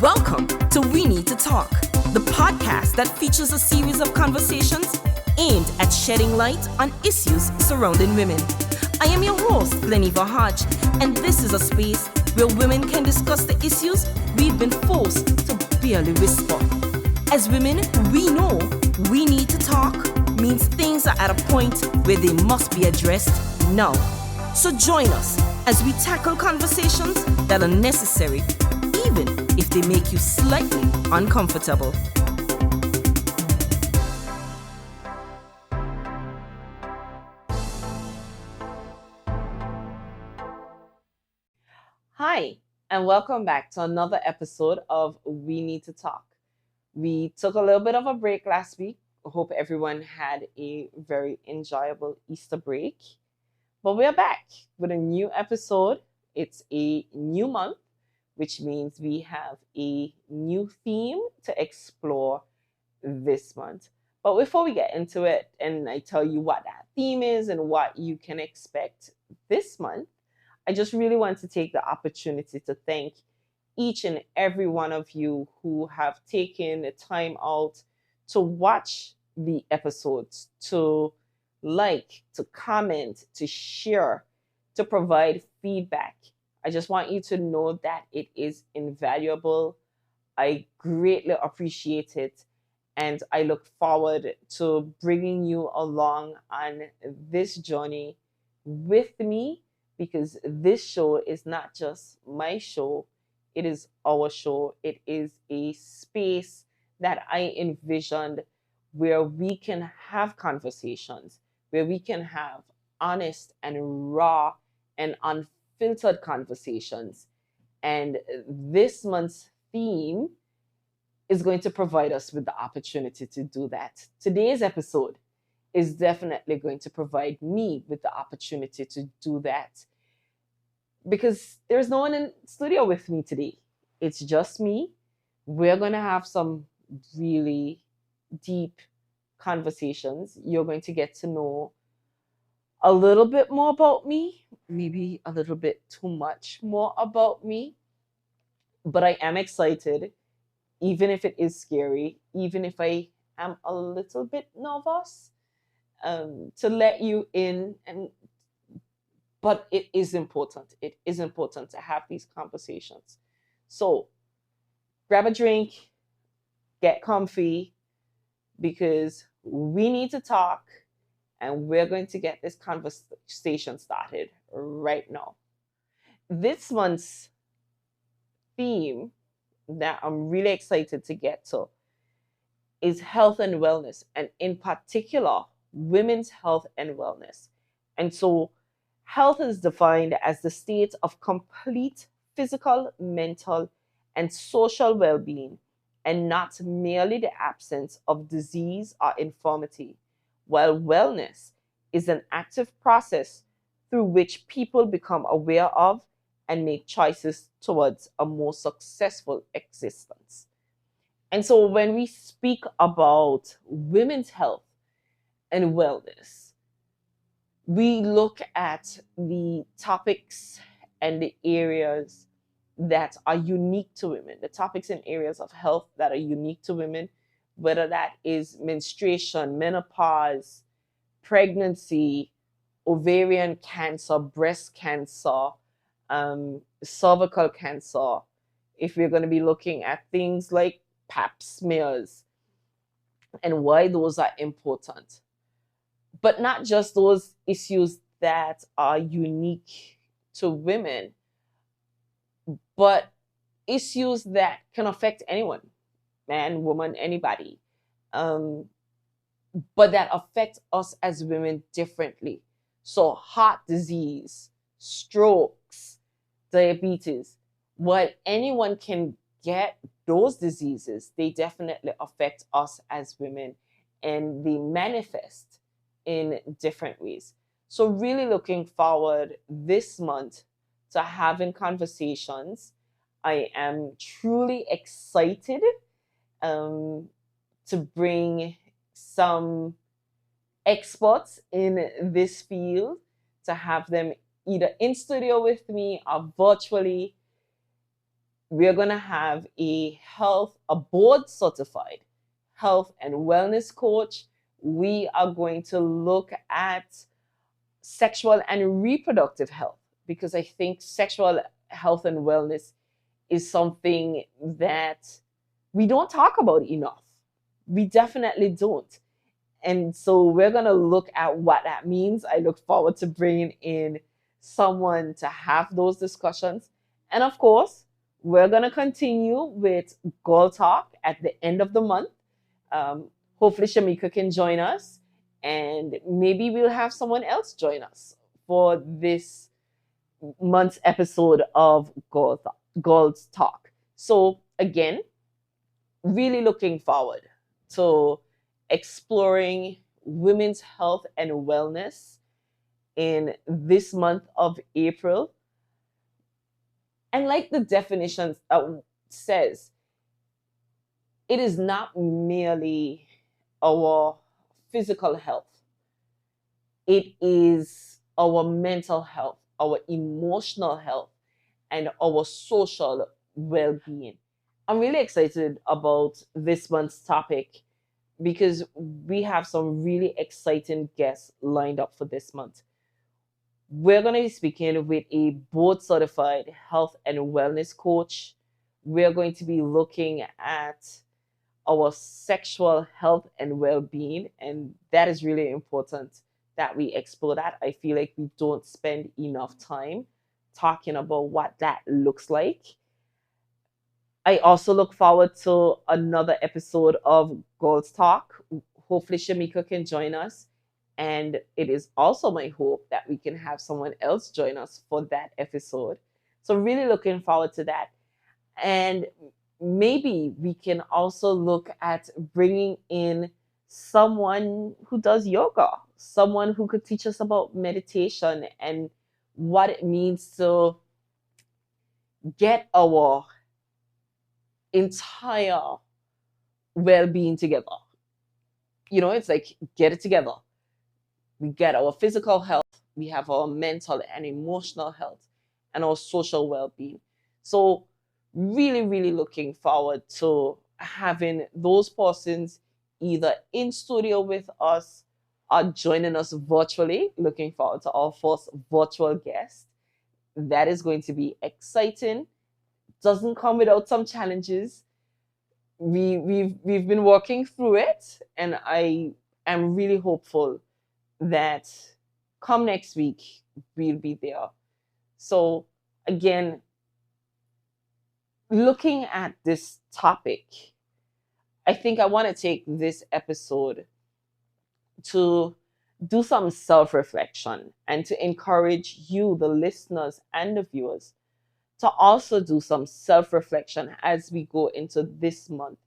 Welcome to We Need to Talk, the podcast that features a series of conversations aimed at shedding light on issues surrounding women. I am your host, Klean, and this is a space where women can discuss the issues we've been forced to barely whisper. As women, we know we need to talk means things are at a point where they must be addressed now. So join us as we tackle conversations that are necessary, even if they make you slightly uncomfortable. Hi, and welcome back to another episode of We Need to Talk. We took a little bit of a break last week. I hope everyone had a very enjoyable Easter break. But we're back with a new episode. It's a new month, which means we have a new theme to explore this month. But before we get into it and I tell you what that theme is and what you can expect this month, I just really want to take the opportunity to thank each and every one of you who have taken the time out to watch the episodes, to like, to comment, to share, to provide feedback. I just want you to know that it is invaluable. I greatly appreciate it. And I look forward to bringing you along on this journey with me, because this show is not just my show, it is our show. It is a space that I envisioned where we can have conversations, where we can have honest and raw and unfiltered conversations. And this month's theme is going to provide us with the opportunity to do that. Today's episode is definitely going to provide me with the opportunity to do that, because there's no one in studio with me today. It's just me. We're going to have some really deep conversations. You're going to get to know a little bit more about me, maybe a little bit too much more about me. But I am excited, even if it is scary, even if I am a little bit nervous, to let you in. But it is important. It is important to have these conversations. So grab a drink, get comfy, because we need to talk, and we're going to get this conversation started right now. This month's theme that I'm really excited to get to is health and wellness, and in particular, women's health and wellness. And so health is defined as the state of complete physical, mental, and social well-being, and not merely the absence of disease or infirmity, while wellness is an active process through which people become aware of and make choices towards a more successful existence. And so when we speak about women's health and wellness, we look at the topics and the areas that are unique to women, the topics and areas of health that are unique to women, whether that is menstruation, menopause, pregnancy, ovarian cancer, breast cancer, cervical cancer. If we're going to be looking at things like pap smears and why those are important. But not just those issues that are unique to women, but issues that can affect anyone, man, woman, anybody, but that affect us as women differently. So heart disease, strokes, diabetes, while anyone can get those diseases, they definitely affect us as women, and they manifest in different ways. So really looking forward this month to having conversations. I am truly excited to bring some experts in this field, to have them either in studio with me or virtually, we're going to have a board certified health and wellness coach. We are going to look at sexual and reproductive health, because I think sexual health and wellness is something that we don't talk about enough. We definitely don't. And so we're going to look at what that means. I look forward to bringing in someone to have those discussions. And of course, we're going to continue with Girl Talk at the end of the month. Hopefully, Shamika can join us, and maybe we'll have someone else join us for this month's episode of Girls Talk. So, again, really looking forward to exploring women's health and wellness in this month of April. And like the definition says, it is not merely our physical health, it is our mental health, our emotional health, and our social well being. I'm really excited about this month's topic because we have some really exciting guests lined up for this month. We're going to be speaking with a board certified health and wellness coach. We're going to be looking at our sexual health and well being, and that is really important that we explore that. I feel like we don't spend enough time talking about what that looks like. I also look forward to another episode of Girls Talk. Hopefully, Shamika can join us. And it is also my hope that we can have someone else join us for that episode. So, really looking forward to that. And maybe we can also look at bringing in someone who does yoga, someone who could teach us about meditation and what it means to get our entire well-being together. It's like get it together. We get our physical health, we have our mental and emotional health, and our social well-being. So really, really looking forward to having those persons either in studio with us or joining us virtually. Looking forward to our first virtual guest. That is going to be exciting. Doesn't come without some challenges. We've been working through it, and I am really hopeful that come next week we'll be there. So again, looking at this topic, I think I want to take this episode to do some self-reflection and to encourage you, the listeners and the viewers, to also do some self-reflection as we go into this month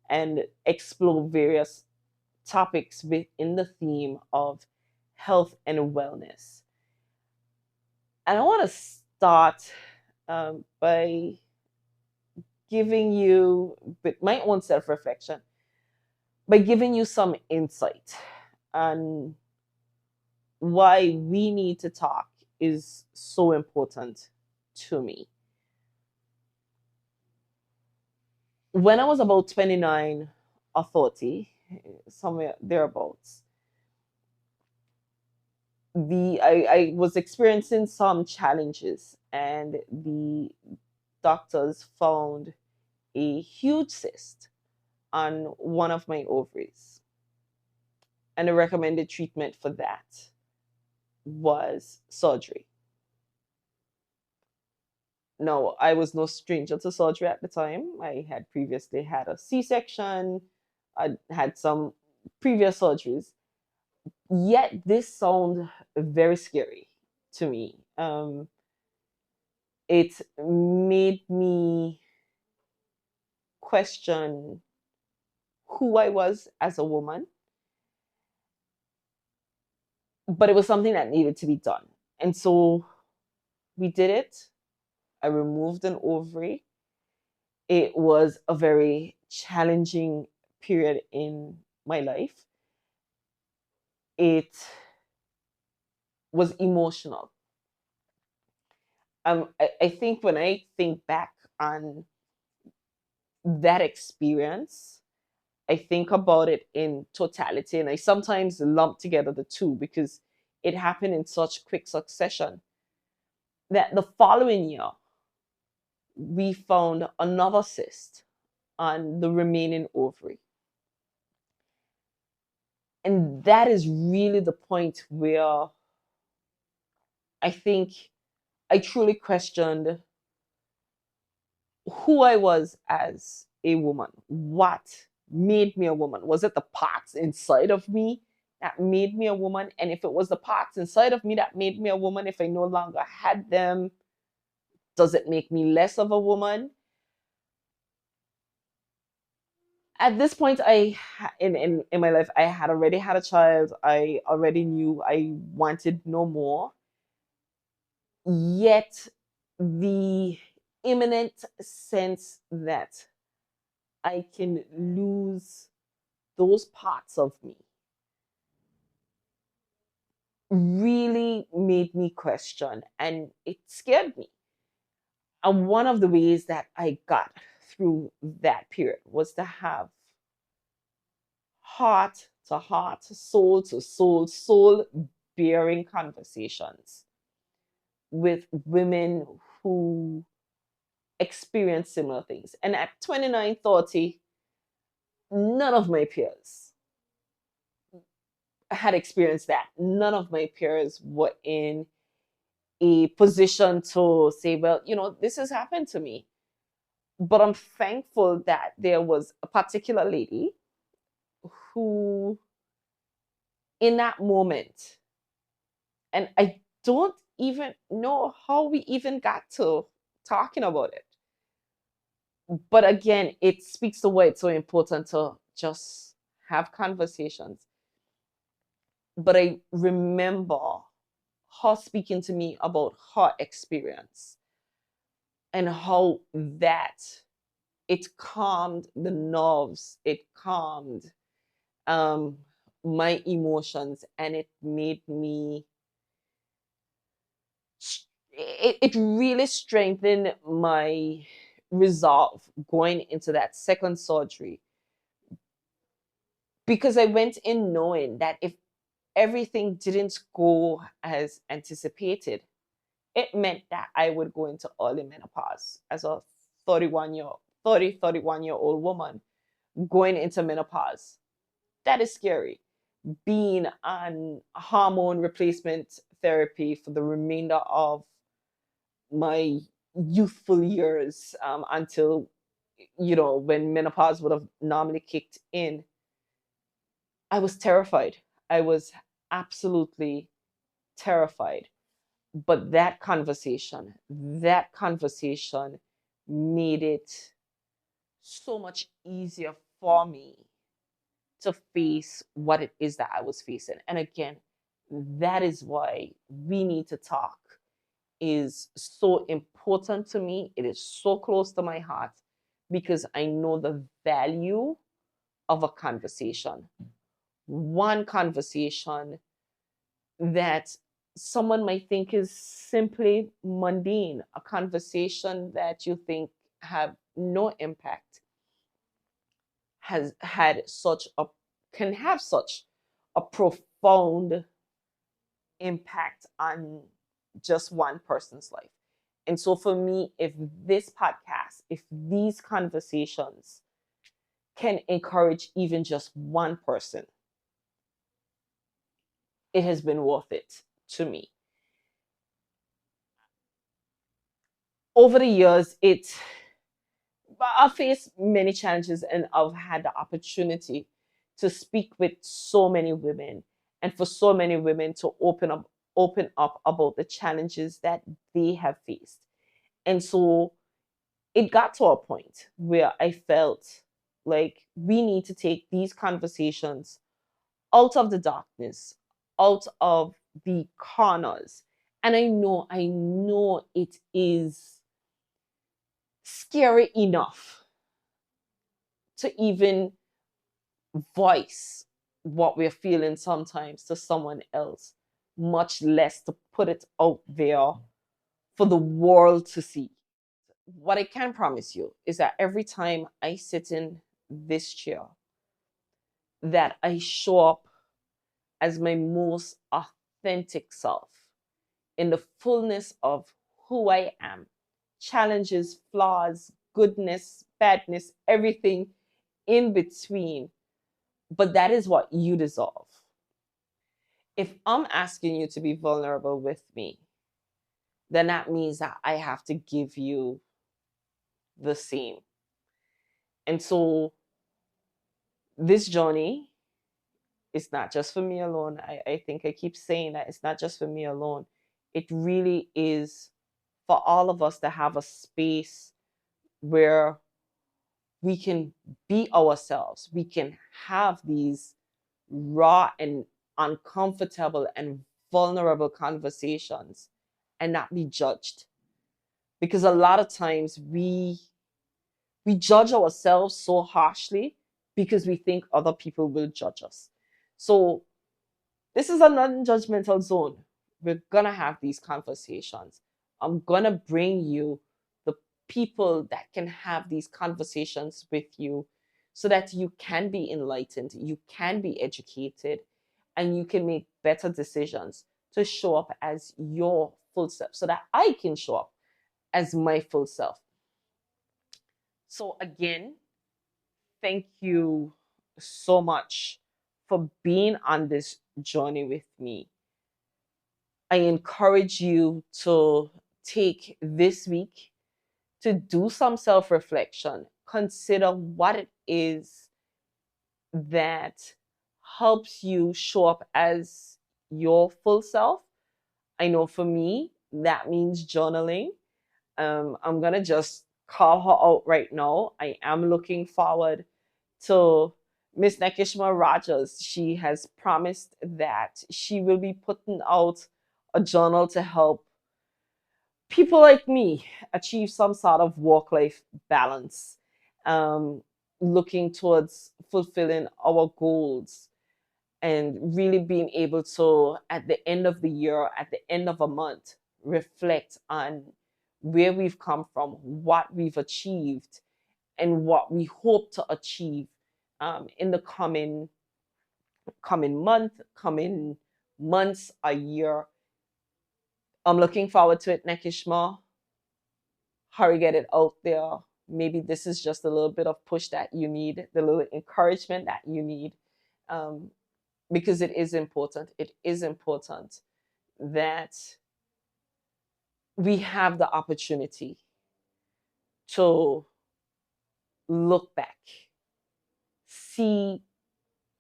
and explore various topics within the theme of health and wellness. And I want to start by giving you, with my own self reflection, by giving you some insight on why we need to talk is so important to me. When I was about 29 or 30, somewhere thereabouts, I was experiencing some challenges, and the doctors found a huge cyst on one of my ovaries. And the recommended treatment for that was surgery. No, I was no stranger to surgery at the time. I had previously had a C-section. I had some previous surgeries. Yet this sounds very scary to me. It made me question who I was as a woman, but it was something that needed to be done. And so we did it. I removed an ovary. It was a very challenging period in my life. It was emotional. I think when I think back on that experience, I think about it in totality, and I sometimes lump together the two because it happened in such quick succession that the following year we found another cyst on the remaining ovary. And that is really the point where I think I truly questioned who I was as a woman. What made me a woman? Was it the parts inside of me that made me a woman? And if it was the parts inside of me that made me a woman, if I no longer had them, does it make me less of a woman? At this point, in my life, I had already had a child. I already knew I wanted no more. Yet the imminent sense that I can lose those parts of me really made me question, and it scared me. And one of the ways that I got through that period was to have heart to heart, soul to soul, soul bearing conversations with women who experience similar things. And at 29, 30, none of my peers had experienced that. None of my peers were in a position to say, well, this has happened to me. But I'm thankful that there was a particular lady who, in that moment, and I don't even know how we even got to talking about it. But again, it speaks to why it's so important to just have conversations. But I remember her speaking to me about her experience and how that it calmed the nerves, it calmed um, my emotions, and it made me, it really strengthened my resolve going into that second surgery, because I went in knowing that if everything didn't go as anticipated, it meant that I would go into early menopause as a 31 year old woman going into menopause. That is scary. Being on hormone replacement therapy for the remainder of my youthful years, until, when menopause would have normally kicked in, I was terrified. I was absolutely terrified. But that conversation made it so much easier for me to face what it is that I was facing. And again, that is why we need to talk is so important to me. It is so close to my heart because I know the value of a conversation. One conversation that someone might think is simply mundane, a conversation that you think have no impact, has had such a can have such a profound impact on just one person's life. And so for me, if this podcast, if these conversations can encourage even just one person, it has been worth it to me. Over the years, I've faced many challenges, and I've had the opportunity to speak with so many women, and for so many women to open up about the challenges that they have faced. And so it got to a point where I felt like we need to take these conversations out of the darkness, out of the corners. And I know it is scary enough to even voice what we're feeling sometimes to someone else, much less to put it out there for the world to see. what I can promise you is that every time I sit in this chair, that I show up as my most authentic self in the fullness of who I am, challenges, flaws, goodness, badness, everything in between. But that is what you deserve. If I'm asking you to be vulnerable with me, then that means that I have to give you the same. And so this journey is not just for me alone. I think I keep saying that it's not just for me alone. It really is for all of us to have a space where we can be ourselves. We can have these raw and uncomfortable and vulnerable conversations and not be judged. Because a lot of times we judge ourselves so harshly because we think other people will judge us. So this is a non-judgmental zone. We're gonna have these conversations. I'm gonna bring you the people that can have these conversations with you so that you can be enlightened, you can be educated, and you can make better decisions to show up as your full self so that I can show up as my full self. So again, thank you so much for being on this journey with me. I encourage you to take this week to do some self reflection. Consider what it is that helps you show up as your full self. I know for me, that means journaling. I'm going to just call her out right now. I am looking forward to Miss Nekishma Rogers. She has promised that she will be putting out a journal to help people like me achieve some sort of work-life balance, um, looking towards fulfilling our goals and really being able to, at the end of the year, at the end of a month, reflect on where we've come from, what we've achieved, and what we hope to achieve in the coming months, a year. I'm looking forward to it, Nekishma. Hurry, get it out there. Maybe this is just a little bit of push that you need, the little encouragement that you need, um, because it is important. It is important that we have the opportunity to look back, see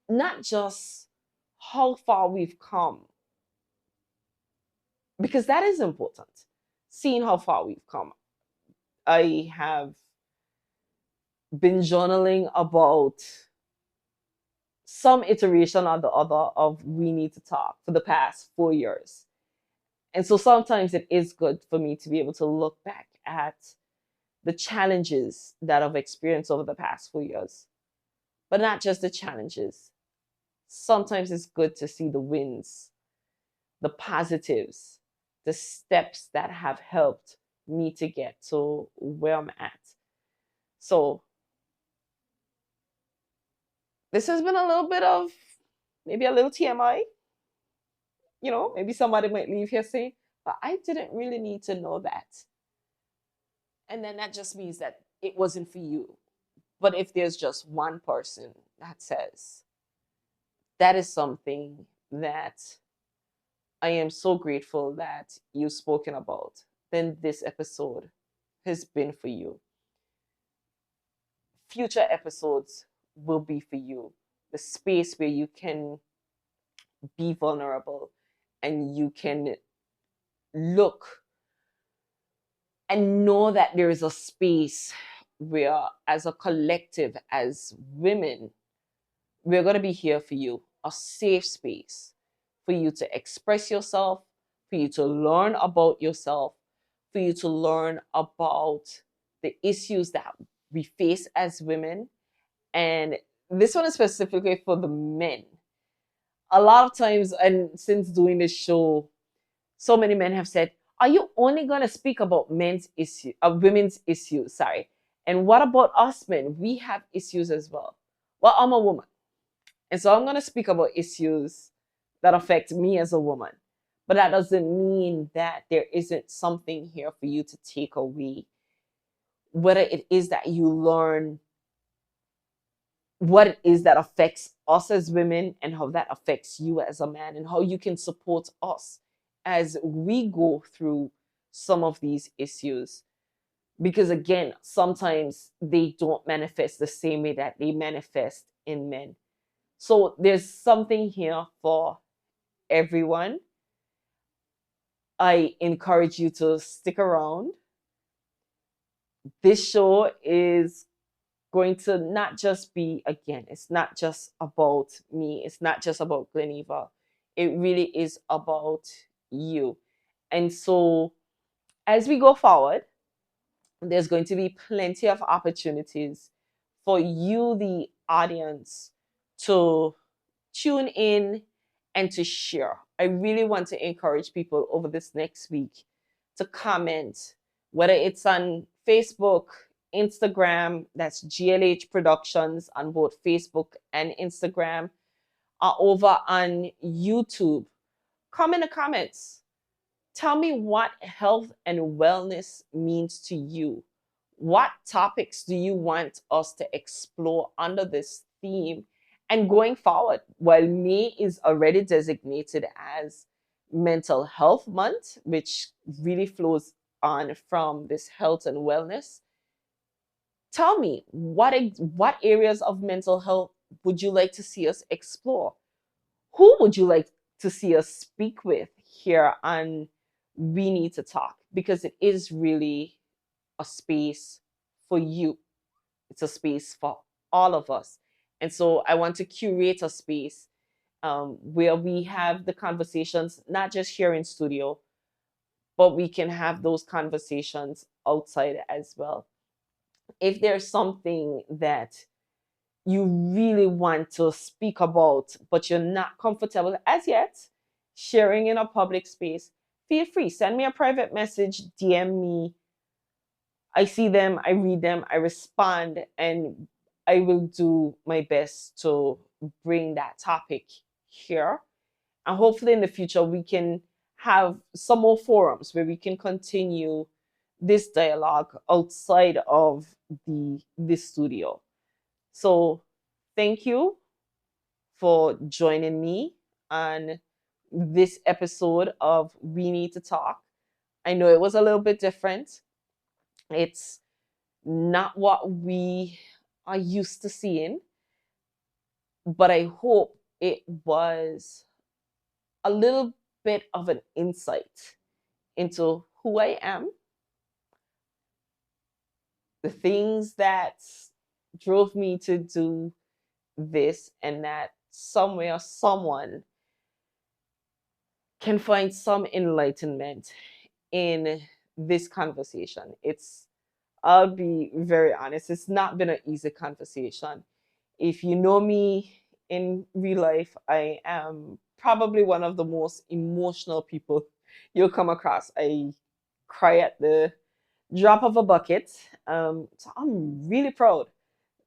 not just how far we've come, because that is important, seeing how far we've come. I have been journaling about some iteration or the other of We Need to Talk for the past 4 years. And so sometimes it is good for me to be able to look back at the challenges that I've experienced over the past 4 years, but not just the challenges. Sometimes it's good to see the wins, the positives, the steps that have helped me to get to where I'm at. So this has been a little bit of maybe a little TMI. Maybe somebody might leave here saying, but I didn't really need to know that. And then that just means that it wasn't for you. But if there's just one person that says, that is something that I am so grateful that you've spoken about, then this episode has been for you. Future episodes will be for you. The space where you can be vulnerable and you can look and know that there is a space where, as a collective, as women, we're going to be here for you, a safe space for you to express yourself, for you to learn about yourself, for you to learn about the issues that we face as women. And this one is specifically for the men. A lot of times, and since doing this show, so many men have said, Are you only going to speak about women's issues? Sorry. And what about us men? We have issues as well. Well, I'm a woman. And so I'm going to speak about issues that affect me as a woman. But that doesn't mean that there isn't something here for you to take away. Whether it is that you learn what it is that affects us as women and how that affects you as a man and how you can support us as we go through some of these issues. Because again, sometimes they don't manifest the same way that they manifest in men. So there's something here for everyone. I encourage you to stick around. This show is going to not just be, again, it's not just about me. It's not just about Gleneva. It really is about you. And so as we go forward, there's going to be plenty of opportunities for you, the audience, to tune in and to share. I really want to encourage people over this next week to comment, whether it's on Facebook, Instagram, that's GLH Productions on both Facebook and Instagram, or over on YouTube. Come in the comments. Tell me what health and wellness means to you. What topics do you want us to explore under this theme? And going forward, while May is already designated as Mental Health Month, which really flows on from this health and wellness, tell me what areas of mental health would you like to see us explore? Who would you like to see us speak with here on We Need to Talk? Because it is really a space for you. It's a space for all of us. And so I want to curate a space where we have the conversations, not just here in studio, but we can have those conversations outside as well. If there's something that you really want to speak about, but you're not comfortable as yet sharing in a public space, feel free. Send me a private message, DM me. I see them, I read them, I respond, and I will do my best to bring that topic here. And hopefully in the future, we can have some more forums where we can continue this dialogue outside of this studio. So thank you for joining me on this episode of We Need to Talk. I know it was a little bit different. It's not what we are used to seeing, but I hope it was a little bit of an insight into who I am, the things that drove me to do this, and that somewhere someone can find some enlightenment in this conversation. I'll be very honest, it's not been an easy conversation. If you know me in real life, I am probably one of the most emotional people you'll come across. I cry at the drop of a bucket. So I'm really proud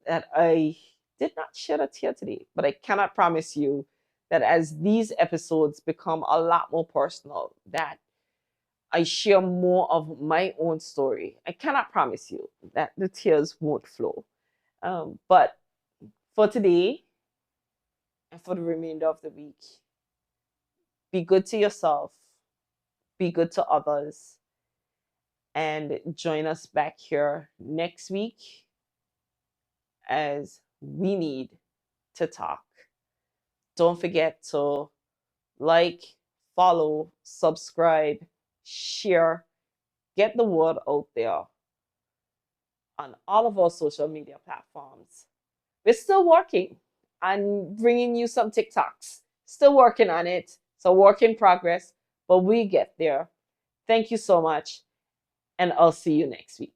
that I did not shed a tear today, but I cannot promise you that as these episodes become a lot more personal, that I share more of my own story, I cannot promise you that the tears won't flow. But for today and for the remainder of the week, be good to yourself, be good to others, and join us back here next week as we need to talk. Don't forget to like, follow, subscribe, share, get the word out there on all of our social media platforms. We're still working on bringing you some TikToks. Still working on it. It's a work in progress, but we get there. Thank you so much, and I'll see you next week.